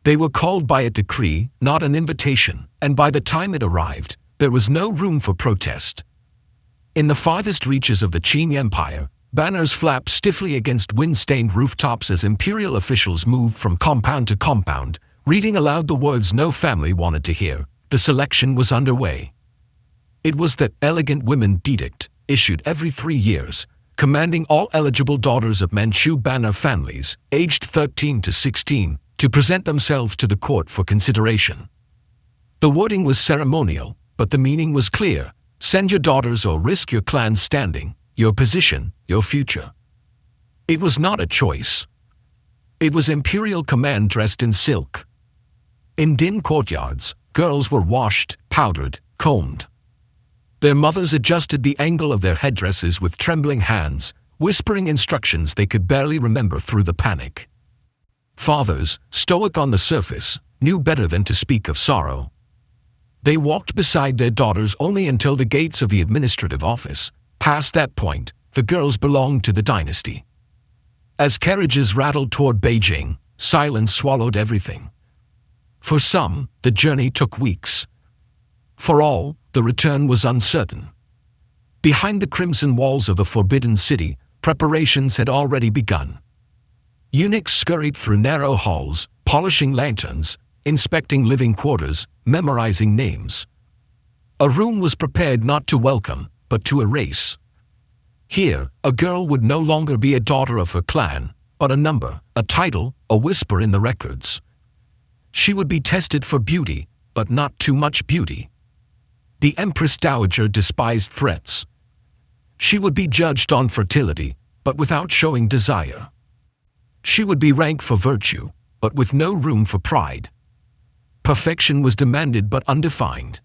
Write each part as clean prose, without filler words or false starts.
They were called by a decree, not an invitation, and by the time it arrived, there was no room for protest. In the farthest reaches of the Qing Empire, banners flapped stiffly against wind-stained rooftops as imperial officials moved from compound to compound, reading aloud the words no family wanted to hear. The selection was underway. It was the elegant women edict, issued every 3 years, commanding all eligible daughters of Manchu banner families, aged 13 to 16, to present themselves to the court for consideration. The wording was ceremonial, but the meaning was clear. Send your daughters or risk your clan's standing, your position, your future. It was not a choice. It was imperial command dressed in silk. In dim courtyards, girls were washed, powdered, combed. Their mothers adjusted the angle of their headdresses with trembling hands, whispering instructions they could barely remember through the panic. Fathers, stoic on the surface, knew better than to speak of sorrow. They walked beside their daughters only until the gates of the administrative office. Past that point, the girls belonged to the dynasty. As carriages rattled toward Beijing, silence swallowed everything. For some, the journey took weeks. For all, the return was uncertain. Behind the crimson walls of the Forbidden City, preparations had already begun. Eunuchs scurried through narrow halls, polishing lanterns, inspecting living quarters, memorizing names. A room was prepared not to welcome, but to erase. Here, a girl would no longer be a daughter of her clan, but a number, a title, a whisper in the records. She would be tested for beauty, but not too much beauty. The Empress Dowager despised threats. She would be judged on fertility, but without showing desire. She would be ranked for virtue, but with no room for pride. Perfection was demanded but undefined.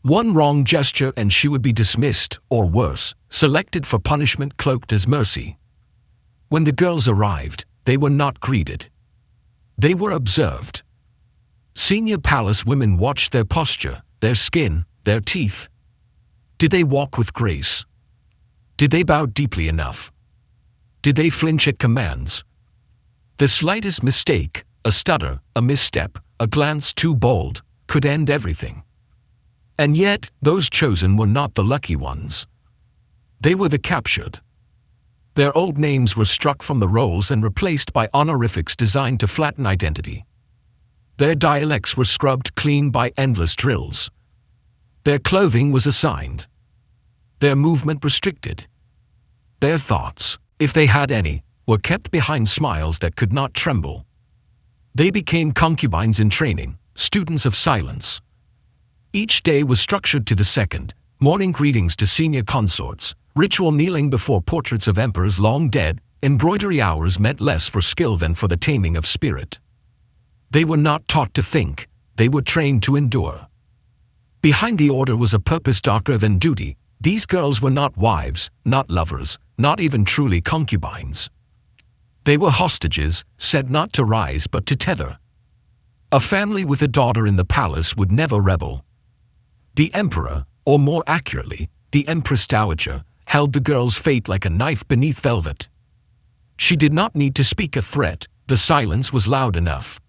One wrong gesture and she would be dismissed, or worse, selected for punishment cloaked as mercy. When the girls arrived, they were not greeted. They were observed. Senior palace women watched their posture, their skin, their teeth. Did they walk with grace? Did they bow deeply enough? Did they flinch at commands? The slightest mistake, a stutter, a misstep, a glance too bold, could end everything. And yet, those chosen were not the lucky ones. They were the captured. Their old names were struck from the rolls and replaced by honorifics designed to flatten identity. Their dialects were scrubbed clean by endless drills. Their clothing was assigned. Their movement restricted. Their thoughts, if they had any, were kept behind smiles that could not tremble. They became concubines in training, students of silence. Each day was structured to the second, morning greetings to senior consorts, ritual kneeling before portraits of emperors long dead, embroidery hours meant less for skill than for the taming of spirit. They were not taught to think, they were trained to endure. Behind the order was a purpose darker than duty. These girls were not wives, not lovers, not even truly concubines. They were hostages, set not to rise but to tether. A family with a daughter in the palace would never rebel. The emperor, or more accurately, the Empress Dowager, held the girl's fate like a knife beneath velvet. She did not need to speak a threat, the silence was loud enough.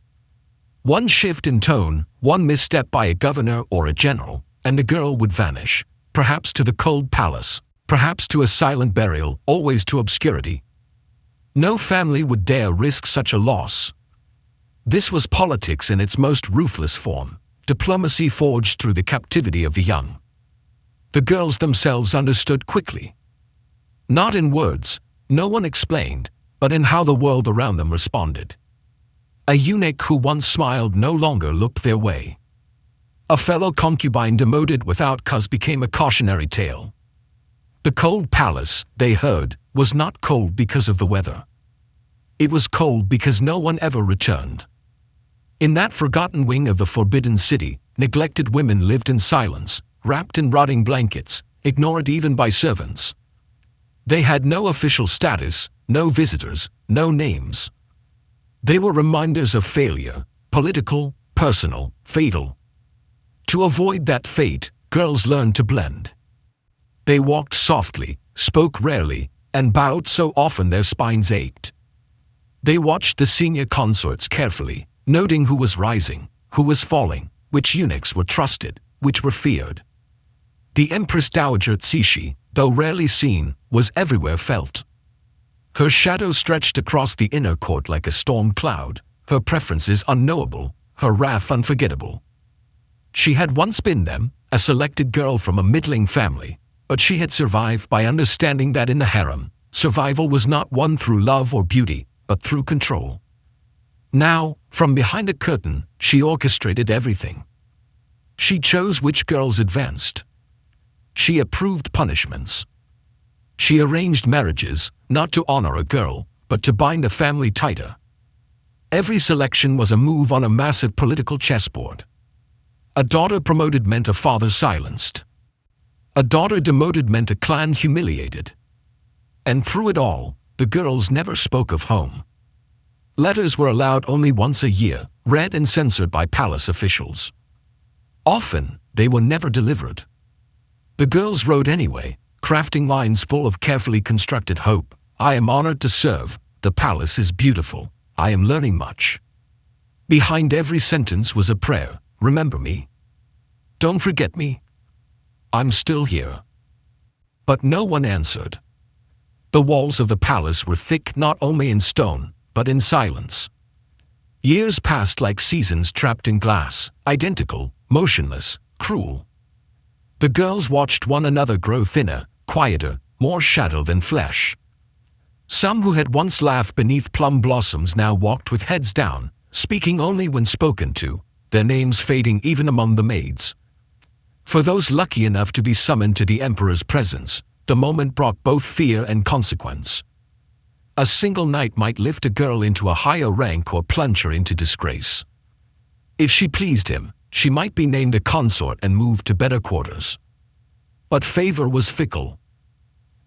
One shift in tone, one misstep by a governor or a general, and the girl would vanish, perhaps to the cold palace, perhaps to a silent burial, always to obscurity. No family would dare risk such a loss. This was politics in its most ruthless form, diplomacy forged through the captivity of the young. The girls themselves understood quickly. Not in words, no one explained, but in how the world around them responded. A eunuch who once smiled no longer looked their way. A fellow concubine demoted without cause became a cautionary tale. The cold palace, they heard, was not cold because of the weather. It was cold because no one ever returned. In that forgotten wing of the Forbidden City, neglected women lived in silence, wrapped in rotting blankets, ignored even by servants. They had no official status, no visitors, no names. They were reminders of failure, political, personal, fatal. To avoid that fate, girls learned to blend. They walked softly, spoke rarely, and bowed so often their spines ached. They watched the senior consorts carefully, noting who was rising, who was falling, which eunuchs were trusted, which were feared. The Empress Dowager Cixi, though rarely seen, was everywhere felt. Her shadow stretched across the inner court like a storm cloud, her preferences unknowable, her wrath unforgettable. She had once been them, a selected girl from a middling family, but she had survived by understanding that in the harem, survival was not won through love or beauty, but through control. Now, from behind a curtain, she orchestrated everything. She chose which girls advanced. She approved punishments. She arranged marriages, not to honor a girl, but to bind a family tighter. Every selection was a move on a massive political chessboard. A daughter promoted meant a father silenced. A daughter demoted meant a clan humiliated. And through it all, the girls never spoke of home. Letters were allowed only once a year, read and censored by palace officials. Often, they were never delivered. The girls wrote anyway, crafting lines full of carefully constructed hope. I am honored to serve, the palace is beautiful, I am learning much. Behind every sentence was a prayer, remember me. Don't forget me. I'm still here. But no one answered. The walls of the palace were thick not only in stone, but in silence. Years passed like seasons trapped in glass, identical, motionless, cruel. The girls watched one another grow thinner, quieter, more shadow than flesh. Some who had once laughed beneath plum blossoms now walked with heads down, speaking only when spoken to, their names fading even among the maids. For those lucky enough to be summoned to the emperor's presence, the moment brought both fear and consequence. A single night might lift a girl into a higher rank or plunge her into disgrace. If she pleased him, she might be named a consort and moved to better quarters. But favor was fickle.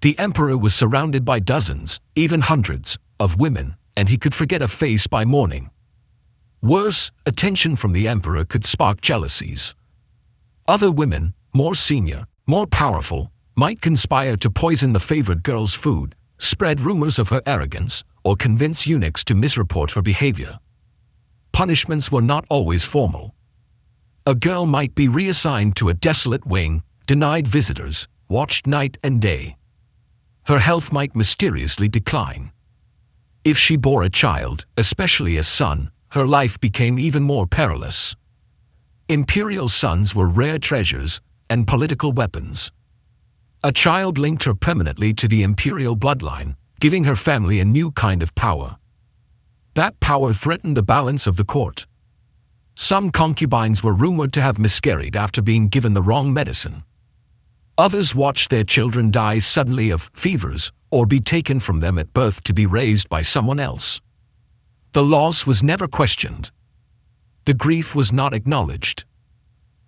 The emperor was surrounded by dozens, even hundreds, of women, and he could forget a face by morning. Worse, attention from the emperor could spark jealousies. Other women, more senior, more powerful, might conspire to poison the favored girl's food, spread rumors of her arrogance, or convince eunuchs to misreport her behavior. Punishments were not always formal. A girl might be reassigned to a desolate wing, denied visitors, watched night and day. Her health might mysteriously decline. If she bore a child, especially a son, her life became even more perilous. Imperial sons were rare treasures and political weapons. A child linked her permanently to the imperial bloodline, giving her family a new kind of power. That power threatened the balance of the court. Some concubines were rumored to have miscarried after being given the wrong medicine. Others watched their children die suddenly of fevers or be taken from them at birth to be raised by someone else. The loss was never questioned. The grief was not acknowledged.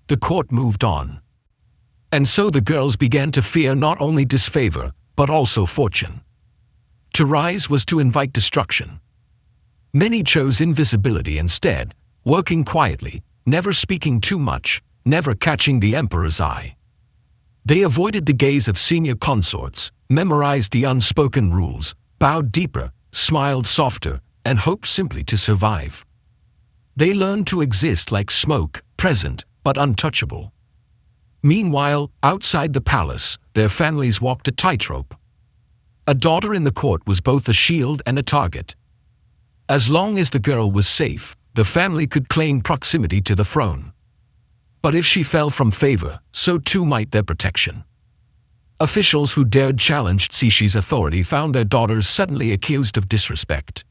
The court moved on. And so the girls began to fear not only disfavor, but also fortune. To rise was to invite destruction. Many chose invisibility instead, working quietly, never speaking too much, never catching the emperor's eye. They avoided the gaze of senior consorts, memorized the unspoken rules, bowed deeper, smiled softer, and hoped simply to survive. They learned to exist like smoke, present, but untouchable. Meanwhile, outside the palace, their families walked a tightrope. A daughter in the court was both a shield and a target. As long as the girl was safe, the family could claim proximity to the throne. But if she fell from favor, so too might their protection. Officials who dared challenge Cixi's authority found their daughters suddenly accused of disrespect.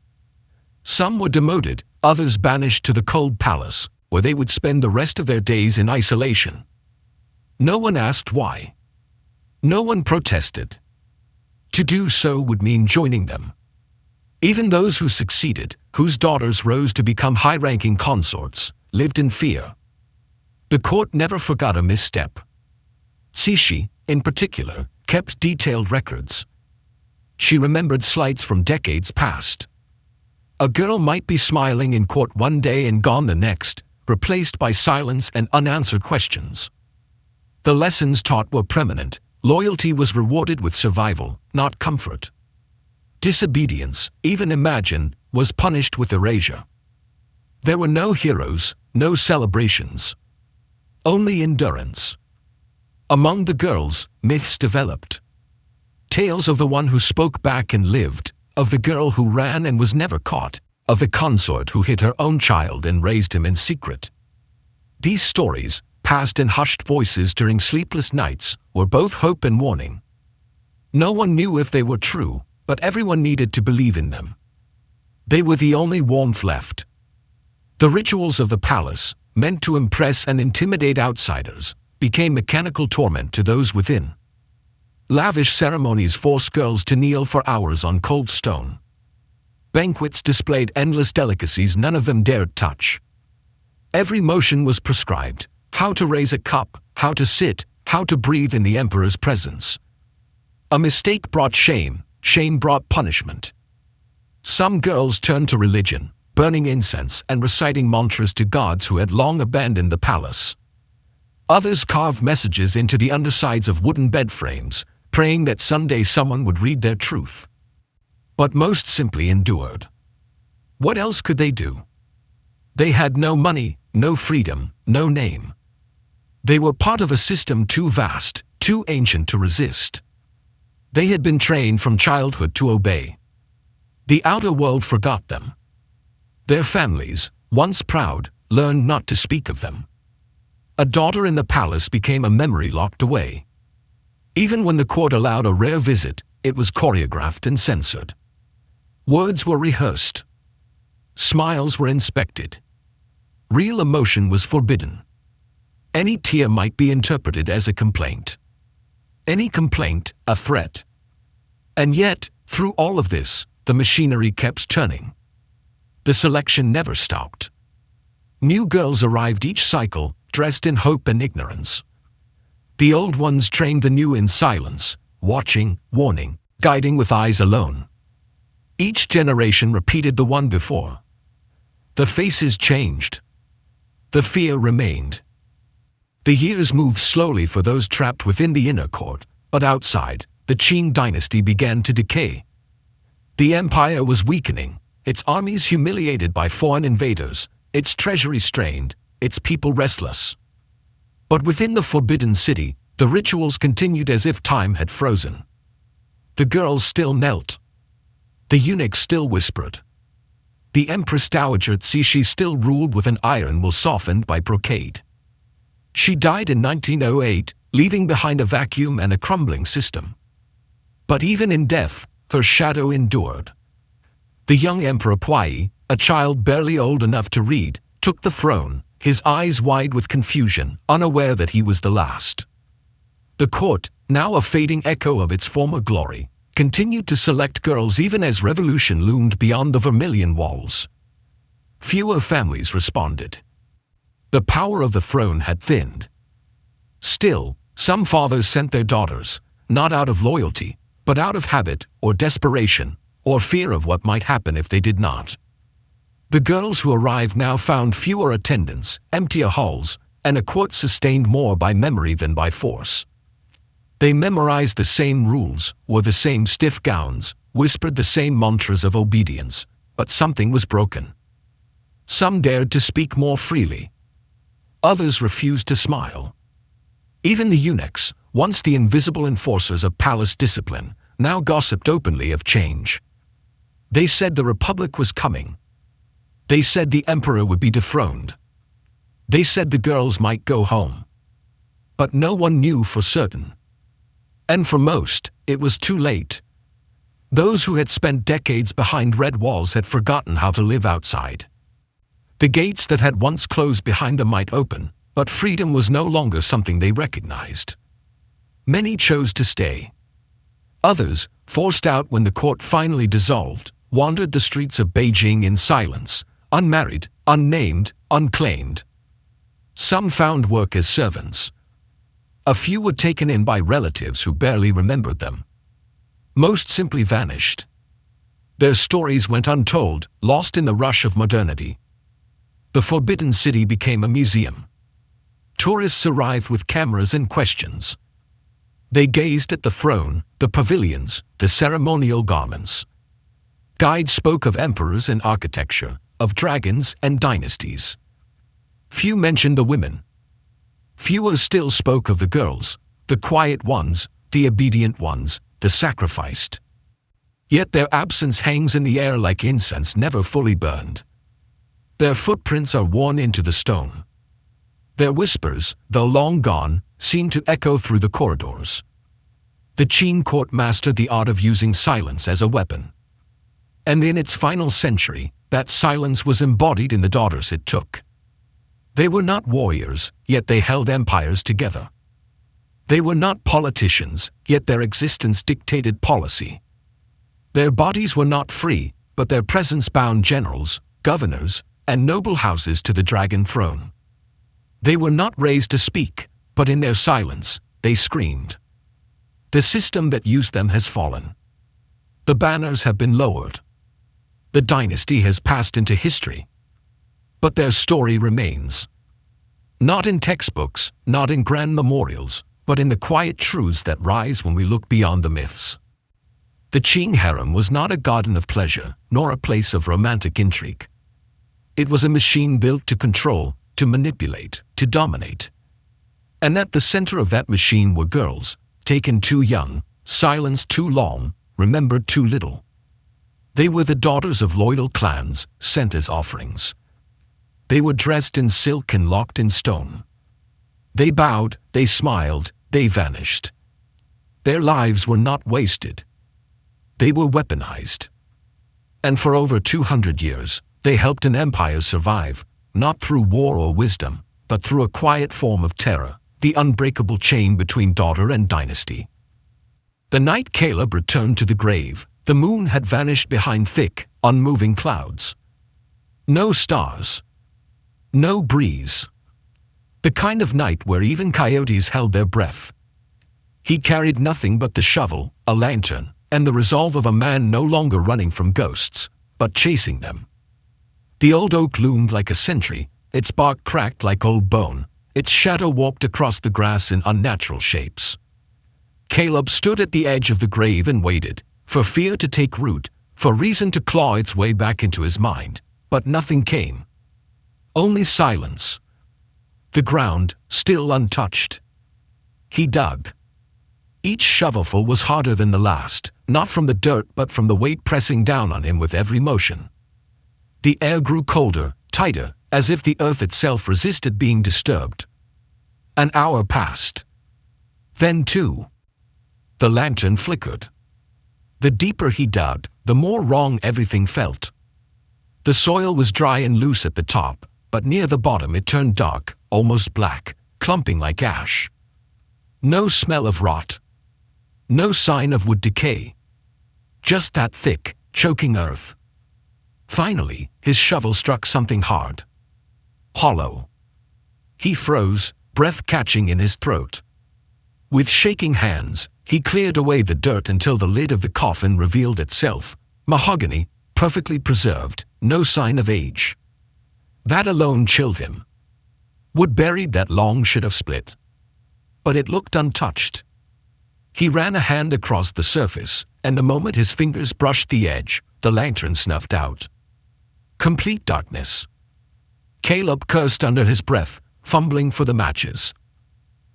Some were demoted, others banished to the cold palace, where they would spend the rest of their days in isolation. No one asked why. No one protested. To do so would mean joining them. Even those who succeeded, whose daughters rose to become high-ranking consorts, lived in fear. The court never forgot a misstep. Cixi, in particular, kept detailed records. She remembered slights from decades past. A girl might be smiling in court one day and gone the next, replaced by silence and unanswered questions. The lessons taught were permanent. Loyalty was rewarded with survival, not comfort. Disobedience, even imagined, was punished with erasure. There were no heroes, no celebrations. Only endurance. Among the girls, myths developed. Tales of the one who spoke back and lived, of the girl who ran and was never caught, of the consort who hid her own child and raised him in secret. These stories, passed in hushed voices during sleepless nights, were both hope and warning. No one knew if they were true, but everyone needed to believe in them. They were the only warmth left. The rituals of the palace, meant to impress and intimidate outsiders, became mechanical torment to those within. Lavish ceremonies forced girls to kneel for hours on cold stone. Banquets displayed endless delicacies none of them dared touch. Every motion was prescribed: how to raise a cup, how to sit, how to breathe in the emperor's presence. A mistake brought shame, shame brought punishment. Some girls turned to religion, burning incense and reciting mantras to gods who had long abandoned the palace. Others carved messages into the undersides of wooden bed frames, praying that someday someone would read their truth. But most simply endured. What else could they do? They had no money, no freedom, no name. They were part of a system too vast, too ancient to resist. They had been trained from childhood to obey. The outer world forgot them. Their families, once proud, learned not to speak of them. A daughter in the palace became a memory locked away. Even when the court allowed a rare visit, it was choreographed and censored. Words were rehearsed. Smiles were inspected. Real emotion was forbidden. Any tear might be interpreted as a complaint. Any complaint, a threat. And yet, through all of this, the machinery kept turning. The selection never stopped. New girls arrived each cycle, dressed in hope and ignorance. The old ones trained the new in silence, watching, warning, guiding with eyes alone. Each generation repeated the one before. The faces changed. The fear remained. The years moved slowly for those trapped within the inner court, but outside, the Qing dynasty began to decay. The empire was weakening, its armies humiliated by foreign invaders, its treasury strained, its people restless. But within the forbidden city, the rituals continued as if time had frozen. The girls still knelt. The eunuchs still whispered. The Empress Dowager Cixi still ruled with an iron will softened by brocade. She died in 1908, leaving behind a vacuum and a crumbling system. But even in death, her shadow endured. The young Emperor Puyi, a child barely old enough to read, took the throne, his eyes wide with confusion, unaware that he was the last. The court, now a fading echo of its former glory, continued to select girls even as revolution loomed beyond the Vermilion walls. Fewer families responded. The power of the throne had thinned. Still, some fathers sent their daughters, not out of loyalty, but out of habit or desperation, or fear of what might happen if they did not. The girls who arrived now found fewer attendants, emptier halls, and a court sustained more by memory than by force. They memorized the same rules, wore the same stiff gowns, whispered the same mantras of obedience, but something was broken. Some dared to speak more freely. Others refused to smile. Even the eunuchs, once the invisible enforcers of palace discipline, now gossiped openly of change. They said the republic was coming. They said the emperor would be dethroned. They said the girls might go home. But no one knew for certain. And for most, it was too late. Those who had spent decades behind red walls had forgotten how to live outside. The gates that had once closed behind them might open, but freedom was no longer something they recognized. Many chose to stay. Others, forced out when the court finally dissolved, wandered the streets of Beijing in silence, unmarried, unnamed, unclaimed. Some found work as servants. A few were taken in by relatives who barely remembered them. Most simply vanished. Their stories went untold, lost in the rush of modernity. The Forbidden City became a museum. Tourists arrived with cameras and questions. They gazed at the throne, the pavilions, the ceremonial garments. Guides spoke of emperors and architecture, of dragons and dynasties. Few mentioned the women. Fewer still spoke of the girls, the quiet ones, the obedient ones, the sacrificed. Yet their absence hangs in the air like incense never fully burned. Their footprints are worn into the stone. Their whispers, though long gone, seem to echo through the corridors. The Qin court mastered the art of using silence as a weapon. And in its final century, that silence was embodied in the daughters it took. They were not warriors, yet they held empires together. They were not politicians, yet their existence dictated policy. Their bodies were not free, but their presence bound generals, governors, and noble houses to the dragon throne. They were not raised to speak, but in their silence, they screamed. The system that used them has fallen. The banners have been lowered. The dynasty has passed into history. But their story remains. Not in textbooks, not in grand memorials, but in the quiet truths that rise when we look beyond the myths. The Qing harem was not a garden of pleasure, nor a place of romantic intrigue. It was a machine built to control, to manipulate, to dominate. And at the center of that machine were girls, taken too young, silenced too long, remembered too little. They were the daughters of loyal clans, sent as offerings. They were dressed in silk and locked in stone. They bowed, they smiled, they vanished. Their lives were not wasted. They were weaponized. And for over 200 years, they helped an empire survive, not through war or wisdom, but through a quiet form of terror, the unbreakable chain between daughter and dynasty. The night Caleb returned to the grave, the moon had vanished behind thick, unmoving clouds. No stars. No breeze. The kind of night where even coyotes held their breath. He carried nothing but the shovel, a lantern, and the resolve of a man no longer running from ghosts, but chasing them. The old oak loomed like a sentry, its bark cracked like old bone, its shadow walked across the grass in unnatural shapes. Caleb stood at the edge of the grave and waited, for fear to take root, for reason to claw its way back into his mind, but nothing came. Only silence. The ground, still untouched. He dug. Each shovelful was harder than the last, not from the dirt but from the weight pressing down on him with every motion. The air grew colder, tighter, as if the earth itself resisted being disturbed. An hour passed. Then two. The lantern flickered. The deeper he dug, the more wrong everything felt. The soil was dry and loose at the top, but near the bottom it turned dark, almost black, clumping like ash. No smell of rot. No sign of wood decay. Just that thick, choking earth. Finally, his shovel struck something hard. Hollow. He froze, breath catching in his throat. With shaking hands, he cleared away the dirt until the lid of the coffin revealed itself. Mahogany, perfectly preserved, no sign of age. That alone chilled him. Wood buried that long should have split. But it looked untouched. He ran a hand across the surface, and the moment his fingers brushed the edge, the lantern snuffed out. Complete darkness. Caleb cursed under his breath, fumbling for the matches.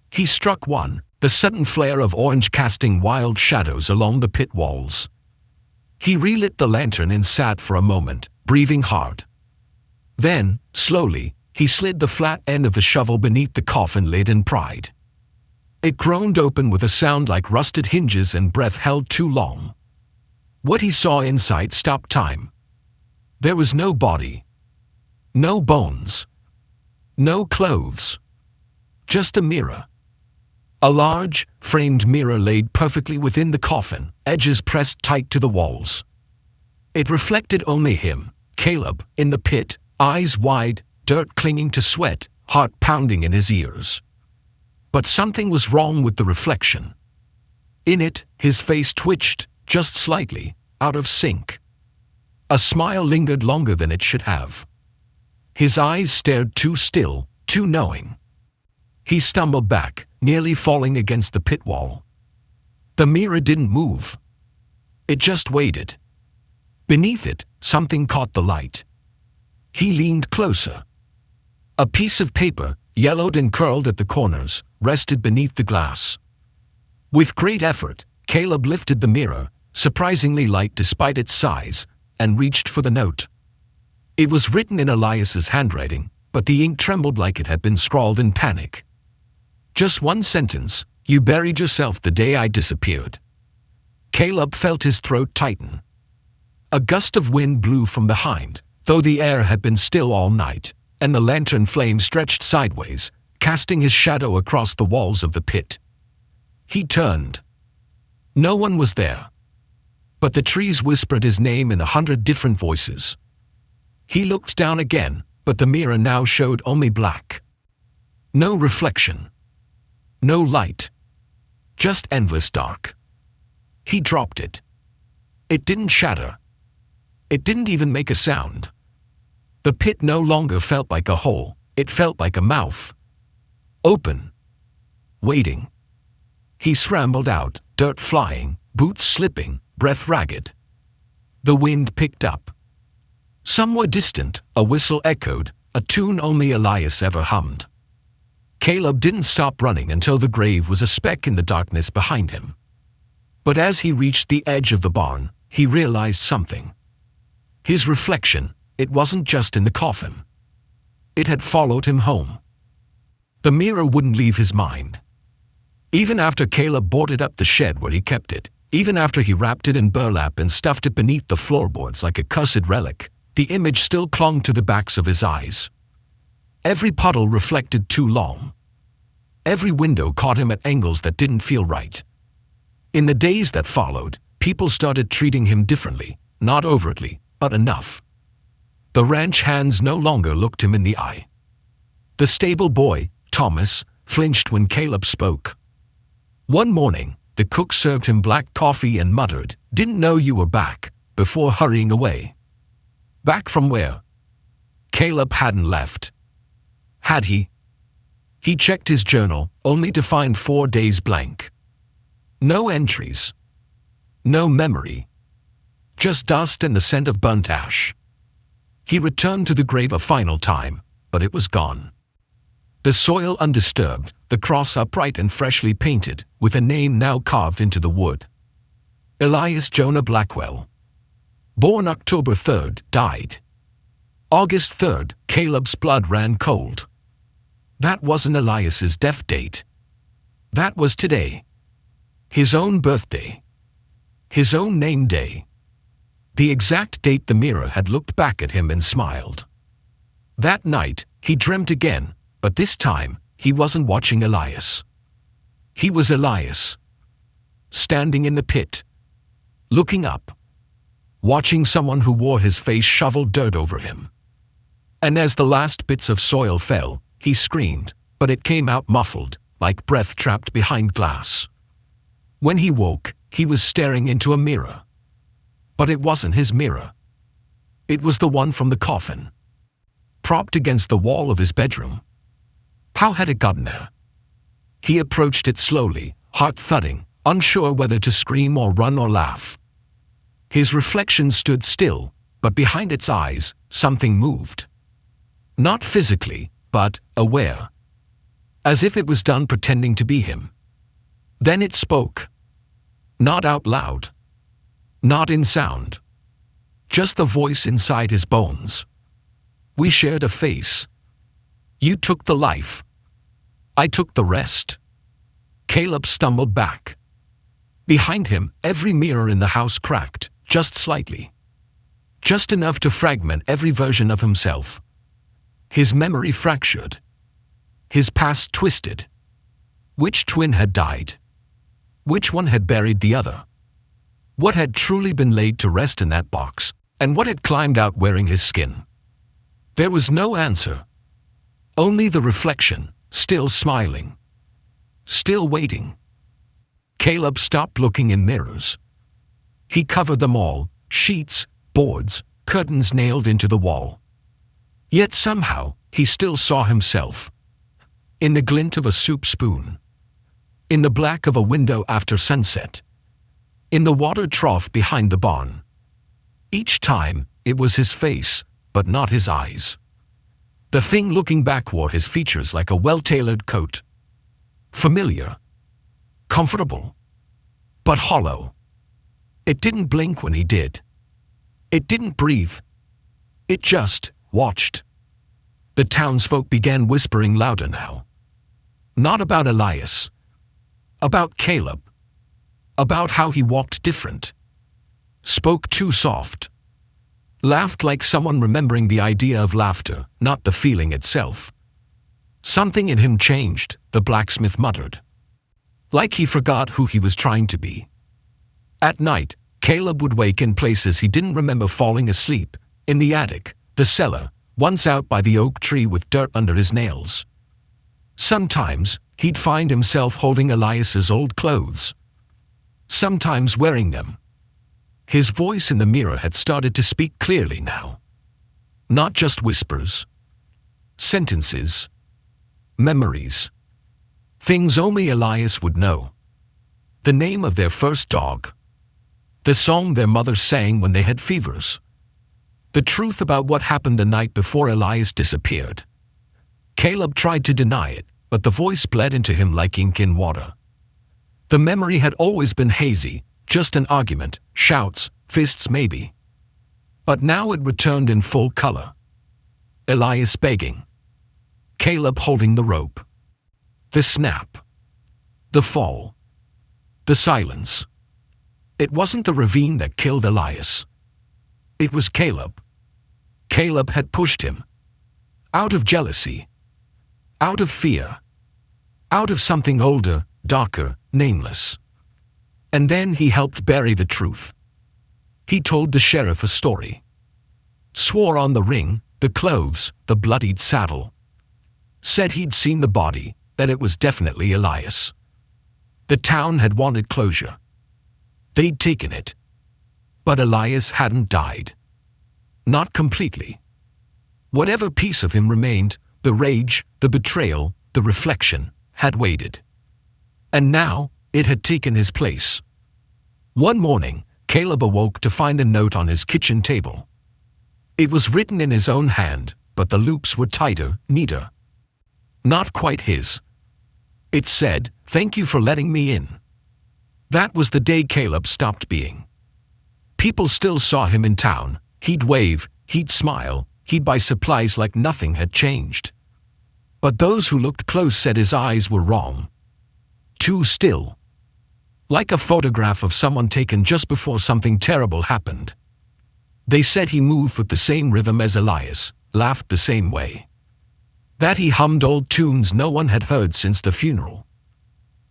He struck one, the sudden flare of orange casting wild shadows along the pit walls. He relit the lantern and sat for a moment, breathing hard. Then, slowly, he slid the flat end of the shovel beneath the coffin lid and pried. It groaned open with a sound like rusted hinges and breath held too long. What he saw inside stopped time. There was no body. No bones. No clothes. Just a mirror. A large, framed mirror laid perfectly within the coffin, edges pressed tight to the walls. It reflected only him, Caleb, in the pit, eyes wide, dirt clinging to sweat, heart pounding in his ears. But something was wrong with the reflection. In it, his face twitched, just slightly, out of sync. A smile lingered longer than it should have. His eyes stared too still, too knowing. He stumbled back, nearly falling against the pit wall. The mirror didn't move. It just waited. Beneath it, something caught the light. He leaned closer. A piece of paper, yellowed and curled at the corners, rested beneath the glass. With great effort, Caleb lifted the mirror, surprisingly light despite its size, and reached for the note. It was written in Elias's handwriting, but the ink trembled like it had been scrawled in panic. Just one sentence: "You buried yourself the day I disappeared." Caleb felt his throat tighten. A gust of wind blew from behind, though the air had been still all night, and the lantern flame stretched sideways, casting his shadow across the walls of the pit. He turned. No one was there. But the trees whispered his name in 100 different voices. He looked down again, but the mirror now showed only black. No reflection. No light. Just endless dark. He dropped it. It didn't shatter. It didn't even make a sound. The pit no longer felt like a hole, it felt like a mouth. Open. Waiting. He scrambled out, dirt flying, boots slipping, breath ragged. The wind picked up. Somewhere distant, a whistle echoed, a tune only Elias ever hummed. Caleb didn't stop running until the grave was a speck in the darkness behind him. But as he reached the edge of the barn, he realized something. His reflection, it wasn't just in the coffin. It had followed him home. The mirror wouldn't leave his mind. Even after Caleb boarded up the shed where he kept it, even after he wrapped it in burlap and stuffed it beneath the floorboards like a cursed relic, the image still clung to the backs of his eyes. Every puddle reflected too long. Every window caught him at angles that didn't feel right. In the days that followed, people started treating him differently, not overtly, but enough. The ranch hands no longer looked him in the eye. The stable boy, Thomas, flinched when Caleb spoke. One morning, the cook served him black coffee and muttered, "Didn't know you were back," before hurrying away. Back from where? Caleb hadn't left. Had he? He checked his journal, only to find 4 days blank. No entries. No memory. Just dust and the scent of burnt ash. He returned to the grave a final time, but it was gone. The soil undisturbed, the cross upright and freshly painted, with a name now carved into the wood. Elias Jonah Blackwell. Born October 3rd, died August 3rd, Caleb's blood ran cold. That wasn't Elias's death date. That was today. His own birthday. His own name day. The exact date the mirror had looked back at him and smiled. That night, he dreamt again, but this time, he wasn't watching Elias. He was Elias. Standing in the pit. Looking up. Watching someone who wore his face shovel dirt over him. And as the last bits of soil fell, he screamed, but it came out muffled, like breath trapped behind glass. When he woke, he was staring into a mirror. But it wasn't his mirror. It was the one from the coffin. Propped against the wall of his bedroom. How had it gotten there? He approached it slowly, heart thudding, unsure whether to scream or run or laugh. His reflection stood still, but behind its eyes, something moved. Not physically, but aware. As if it was done pretending to be him. Then it spoke. Not out loud. Not in sound. Just a voice inside his bones. We shared a face. You took the life. I took the rest. Caleb stumbled back. Behind him, every mirror in the house cracked, just slightly. Just enough to fragment every version of himself. His memory fractured. His past twisted. Which twin had died? Which one had buried the other? What had truly been laid to rest in that box, and what had climbed out wearing his skin? There was no answer. Only the reflection, still smiling. Still waiting. Caleb stopped looking in mirrors. He covered them all, sheets, boards, curtains nailed into the wall. Yet somehow, he still saw himself. In the glint of a soup spoon. In the black of a window after sunset. In the water trough behind the barn. Each time, it was his face, but not his eyes. The thing looking back wore his features like a well-tailored coat. Familiar. Comfortable. But hollow. It didn't blink when he did. It didn't breathe. It just watched. The townsfolk began whispering louder now. Not about Elias. About Caleb. About how he walked different. Spoke too soft. Laughed like someone remembering the idea of laughter, not the feeling itself. Something in him changed, the blacksmith muttered. Like he forgot who he was trying to be. At night, Caleb would wake in places he didn't remember falling asleep, in the attic, the cellar, once out by the oak tree with dirt under his nails. Sometimes, he'd find himself holding Elias's old clothes. Sometimes wearing them. His voice in the mirror had started to speak clearly now. Not just whispers. Sentences. Memories. Things only Elias would know. The name of their first dog. The song their mother sang when they had fevers. The truth about what happened the night before Elias disappeared. Caleb tried to deny it, but the voice bled into him like ink in water. The memory had always been hazy, just an argument, shouts, fists maybe. But now it returned in full color. Elias begging. Caleb holding the rope. The snap. The fall. The silence. It wasn't the ravine that killed Elias. It was Caleb. Caleb had pushed him. Out of jealousy. Out of fear. Out of something older, darker, nameless. And then he helped bury the truth. He told the sheriff a story. Swore on the ring, the clothes, the bloodied saddle. Said he'd seen the body, that it was definitely Elias. The town had wanted closure. They'd taken it. But Elias hadn't died. Not completely. Whatever piece of him remained, the rage, the betrayal, the reflection, had waited. And now, it had taken his place. One morning, Caleb awoke to find a note on his kitchen table. It was written in his own hand, but the loops were tighter, neater. Not quite his. It said, "Thank you for letting me in." That was the day Caleb stopped being. People still saw him in town. He'd wave, he'd smile, he'd buy supplies like nothing had changed. But those who looked close said his eyes were wrong. Too still. Like a photograph of someone taken just before something terrible happened. They said he moved with the same rhythm as Elias, laughed the same way. That he hummed old tunes no one had heard since the funeral.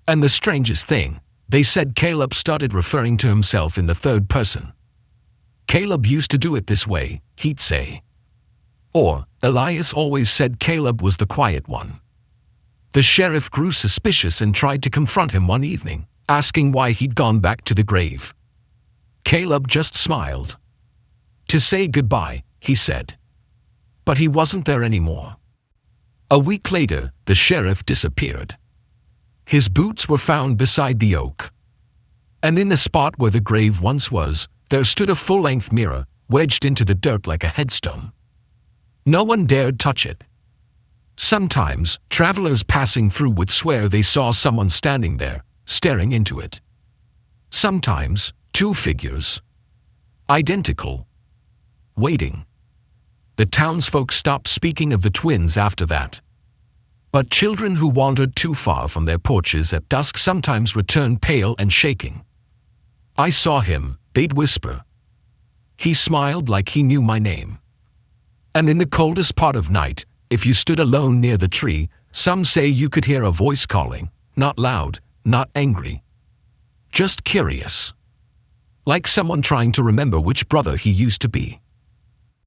And the strangest thing, they said Caleb started referring to himself in the third person. Caleb used to do it this way, he'd say. Or, Elias always said Caleb was the quiet one. The sheriff grew suspicious and tried to confront him one evening, asking why he'd gone back to the grave. Caleb just smiled. To say goodbye, he said. But he wasn't there anymore. A week later, the sheriff disappeared. His boots were found beside the oak. And in the spot where the grave once was, there stood a full-length mirror, wedged into the dirt like a headstone. No one dared touch it. Sometimes, travelers passing through would swear they saw someone standing there, staring into it. Sometimes, two figures. Identical. Waiting. The townsfolk stopped speaking of the twins after that. But children who wandered too far from their porches at dusk sometimes returned pale and shaking. "I saw him," they'd whisper. "He smiled like he knew my name." And in the coldest part of night, if you stood alone near the tree, some say you could hear a voice calling, not loud, not angry. Just curious. Like someone trying to remember which brother he used to be.